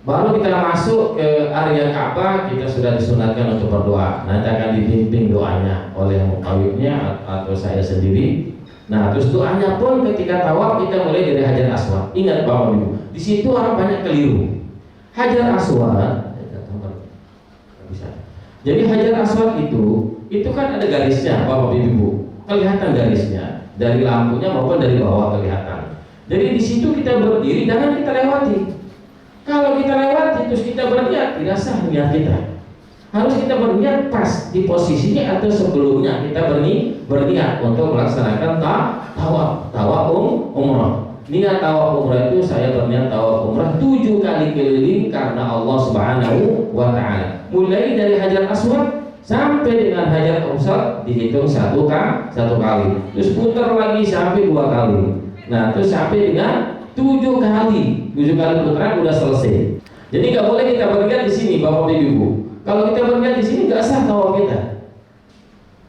baru kita masuk ke area Ka'bah, kita sudah disunatkan untuk berdoa. Nanti akan dibimbing doanya oleh mutawifnya atau saya sendiri. Nah, terus doanya pun ketika tawaf kita mulai dari Hajar Aswad. Ingat Bapak Ibu, di situ orang banyak keliru. Hajar Aswad, jadi Hajar Aswad itu kan ada garisnya Bapak Ibu, kelihatan garisnya dari lampunya maupun dari bawah kelihatan. Jadi di situ kita berdiri, jangan kita lewati. Kalau kita lewati terus kita berniat, tidak sah niat kita. Harus kita berniat pas di posisinya atau sebelumnya kita berniat untuk melaksanakan tawaf umrah. Niat tawaf umrah itu saya berniat tawaf umrah 7 kali keliling karena Allah Subhanahu wa taala. Mulai dari Hajar Aswad sampai dengan Hajar Aswad dihitung satu kali. Terus putar lagi sampai 2 kali. Nah, terus sampai dengan 7 kali putaran udah selesai. Jadi nggak boleh kita berniat di sini Bapak Ibu. Kalau kita berniat di sini nggak sah tawaf kita.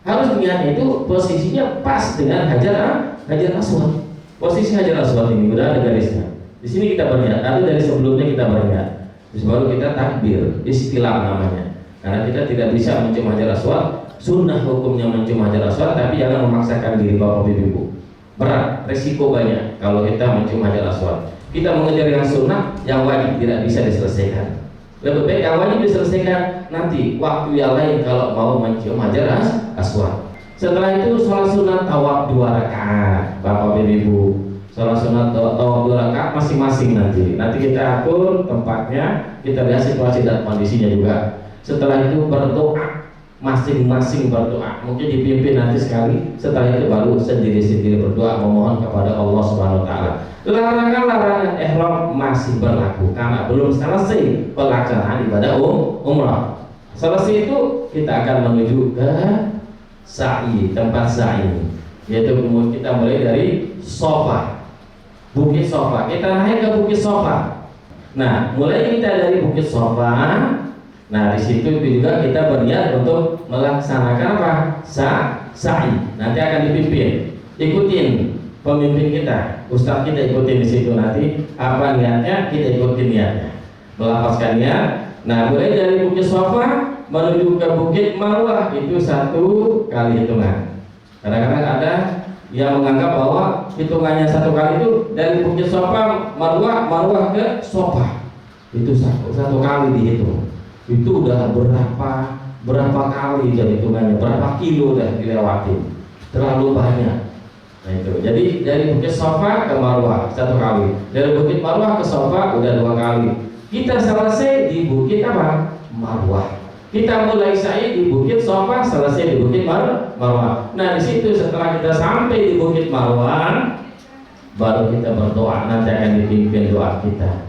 Harus niatnya itu posisinya pas dengan Hajar Aswad. Posisi Hajar Aswad ini udah ada garisnya. Di sini kita berniat, atau dari sebelumnya kita berniat. Terus baru kita takbir, istilah namanya. Karena kita tidak bisa mencium Hajar Aswad. Sunnah hukumnya mencium Hajar Aswad, tapi jangan memaksakan diri Bapak Ibu. Berat, resiko banyak kalau kita mencium Hajar Aswad. Kita mengejar yang sunnah, yang wajib tidak bisa diselesaikan. Lebih baik yang wajib diselesaikan nanti waktu yang lain kalau mau mencium Hajar Aswad. Setelah itu sholat sunat tawaf 2 rakaat Bapak Ibu. Sholat sunat tawaf 2 rakaat masing-masing nanti kita atur tempatnya, kita lihat situasi dan kondisinya juga. Setelah itu berdoa, masing-masing berdoa, mungkin dipimpin nanti sekali. Setelah itu baru sendiri-sendiri berdoa memohon kepada Allah Subhanahu wa taala. Larangan-larangan ihram masih berlaku karena belum selesai pelaksanaan ibadah umrah. Selesai itu kita akan menuju ke sa'i, tempat sa'i, yaitu kita mulai dari Sofa, Bukit Sofa. Kita naik ke Bukit Sofa. Nah, mulai kita dari Bukit Sofa. Nah, di situ juga kita berniat untuk melaksanakan apa? Sa'i. Nanti akan dipimpin. Ikutin pemimpin kita, ustaz kita ikutin di situ nanti apa niatnya, kita ikutin niatnya, melafazkan niat. Nah, mulai dari Bukit Sofa menuju ke Bukit Marwah itu 1 kali hitungan. Kadang-kadang ada yang menganggap bahwa hitungannya 1 kali itu dari Bukit Sofa Marwah ke Sofa itu 1 kali dihitung. Itu udah berapa kali jadi hitungannya, berapa kilo udah dilewati, terlalu banyak. Nah itu, jadi dari Bukit Sofa ke Marwah 1 kali, dari Bukit Marwah ke Sofa udah 2 kali. Kita selesai di Bukit apa? Marwah. Kita mulai sa'i di Bukit Sofa, selesai di Bukit Marwah. Nah di situ setelah kita sampai di Bukit Marwah, baru kita berdoa, nanti akan dipimpin doa kita.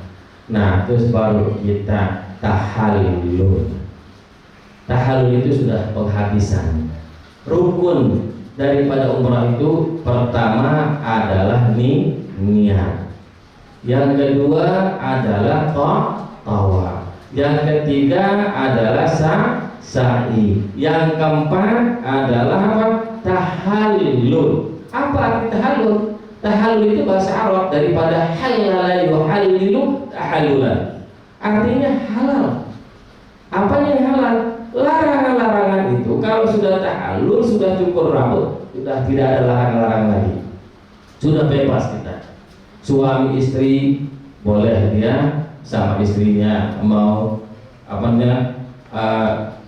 Nah terus baru kita tahallul. Tahallul itu sudah penghabisan. Rukun daripada umrah itu pertama adalah niat. Yang kedua adalah tawaf. Yang ketiga adalah sa'i. Yang keempat adalah apa? Tahallul. Apa arti tahallul? Tahallul itu bahasa Arab daripada halala yuhallilu tahallulan. Artinya halal. Apa yang halal? Larangan-larangan itu kalau sudah tahallul, sudah cukur rambut, sudah tidak ada larangan-larangan lagi. Sudah bebas kita. Suami istri boleh dia sama istrinya mau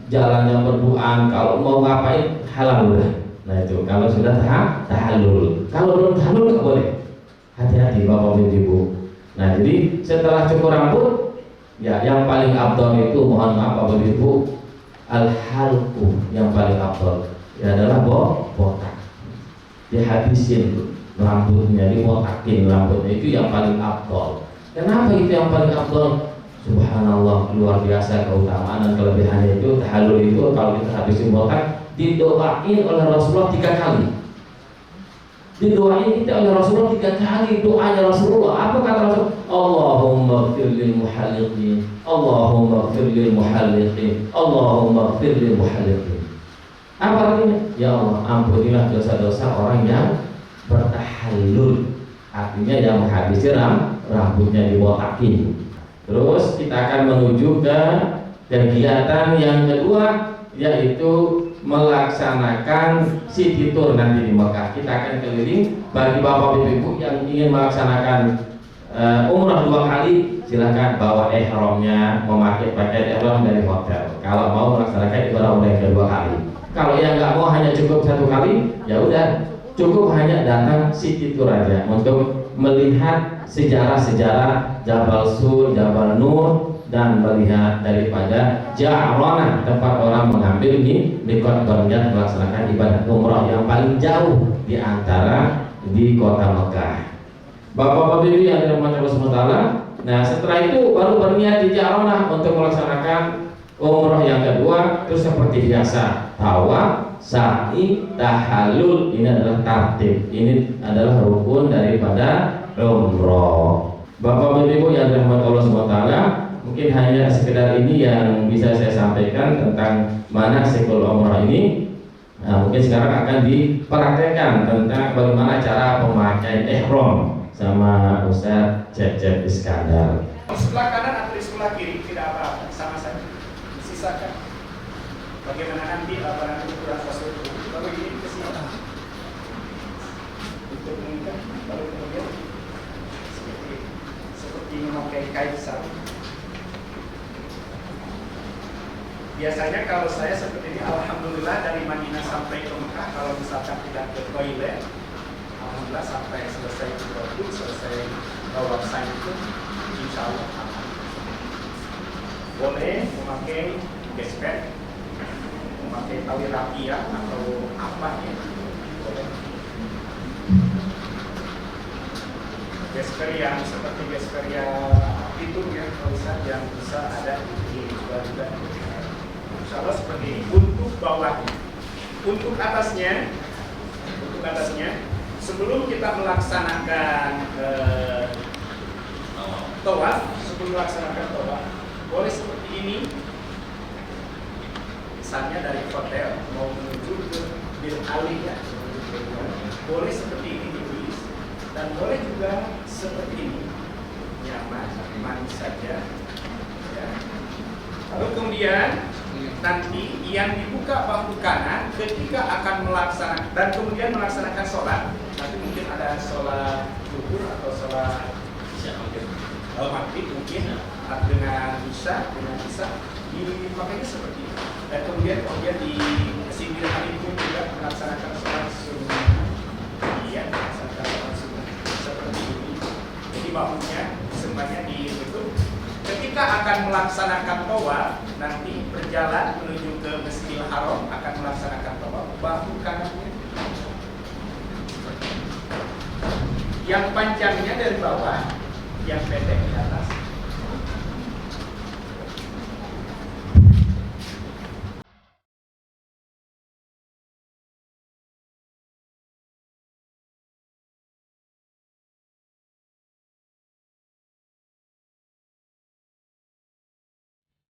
jalan yang berduaan, kalau mau ngapain halal udah. Nah itu kalau sudah tahallul. Kalau belum tahallul nggak boleh. Hati-hati Bapak Ibu. Nah jadi setelah cukur rambut, ya yang paling afdal itu, mohon maaf Bapak Ibu, al-halqu yang paling afdal ya adalah botak. Dihabisin rambutnya, dibotakin rambutnya, itu yang paling afdal. Kenapa itu yang paling afdal? Subhanallah, luar biasa keutamaan dan kelebihannya itu. Tahallul itu kalau kita habis dibawakan didoain oleh Rasulullah 3 kali. Didoain kita oleh Rasulullah 3 kali. Doanya Rasulullah, apa kata Rasul? Allahumma ighfir lil muhalliqin, Allahumma ighfir lil muhalliqin, Allahumma ighfir lil muhalliqin. Apa artinya? Ya Allah, ampunilah dosa-dosa orang yang bertahallul. Artinya yang menghabisi rambutnya dibotakin. Terus kita akan menuju ke kegiatan yang kedua, yaitu melaksanakan City Tour nanti di Mekah. Kita akan keliling. Bagi bapak ibu yang ingin melaksanakan umrah 2 kali, silahkan bawa ihramnya, memakai pakaian ihram dari hotel. Kalau mau melaksanakan ibadah umrah yang kedua kali. Kalau yang nggak mau hanya cukup 1 kali, ya udah cukup hanya datang City Tour aja untuk melihat sejarah-sejarah Jabal Sur, Jabal Nur, dan melihat daripada Ja'ranah, tempat orang mengambil mikot berniat melaksanakan ibadah umrah yang paling jauh di antara di kota Mekah. Bapak-bapak ibu yang dirahmati Allah SWT, nah setelah itu baru berniat di Ja'ranah untuk melaksanakan umrah yang kedua. Terus seperti biasa, tawaf, sa'i, tahallul, ini adalah tartib, ini adalah rukun daripada umrah. Bapak ibu yang dirahmati Allah SWT, mungkin hanya sekedar ini yang bisa saya sampaikan tentang manasikul umrah ini. Nah, mungkin sekarang akan dipraktekkan tentang bagaimana cara pemakaian ihram sama Ustaz Cecep Iskandar. Sebelah kanan atau di sebelah kiri tidak apa-apa, sama saja. Sisakan. Bagaimana nanti ukuran fasilitas baru ini ke sini. Untuk mengikat, baru kemudian seperti memakai kain sarung. Biasanya kalau saya seperti ini, alhamdulillah dari Madinah sampai ke Mekah, kalau misalkan tidak ke toilet, alhamdulillah sampai selesai itu, selesai tawaf sa'i itu, insya Allah aman. Boleh memakai gesper, memakai tali rapia atau apa ya, boleh. Gesper yang seperti gesper itu ya, tulisan yang bisa ada di juga. Insya Allah seperti ini. Untuk bawahnya, untuk atasnya, sebelum kita melaksanakan tawaf, boleh seperti ini. Misalnya dari hotel mau menuju ke Bir Ali ya, boleh seperti ini ditulis, dan boleh juga seperti ini, nyaman, manis saja. Ya. Lalu kemudian nanti yang dibuka bahu kanan ketika akan melaksanakan dan kemudian melaksanakan sholat, nanti mungkin ada sholat zuhur atau sholat maghrib mungkin dengan isya dipakainya seperti itu, dan kemudian di kesimpulan itu juga melaksanakan sholat sunnah, melaksanakan sholat sunnah seperti ini. Jadi bahunya semuanya ditutup. Ketika akan melaksanakan tawaf, nanti berjalan menuju ke Masjidil Haram akan melaksanakan tawaf, bahu kanannya yang panjangnya dari bawah, yang pendek di atas.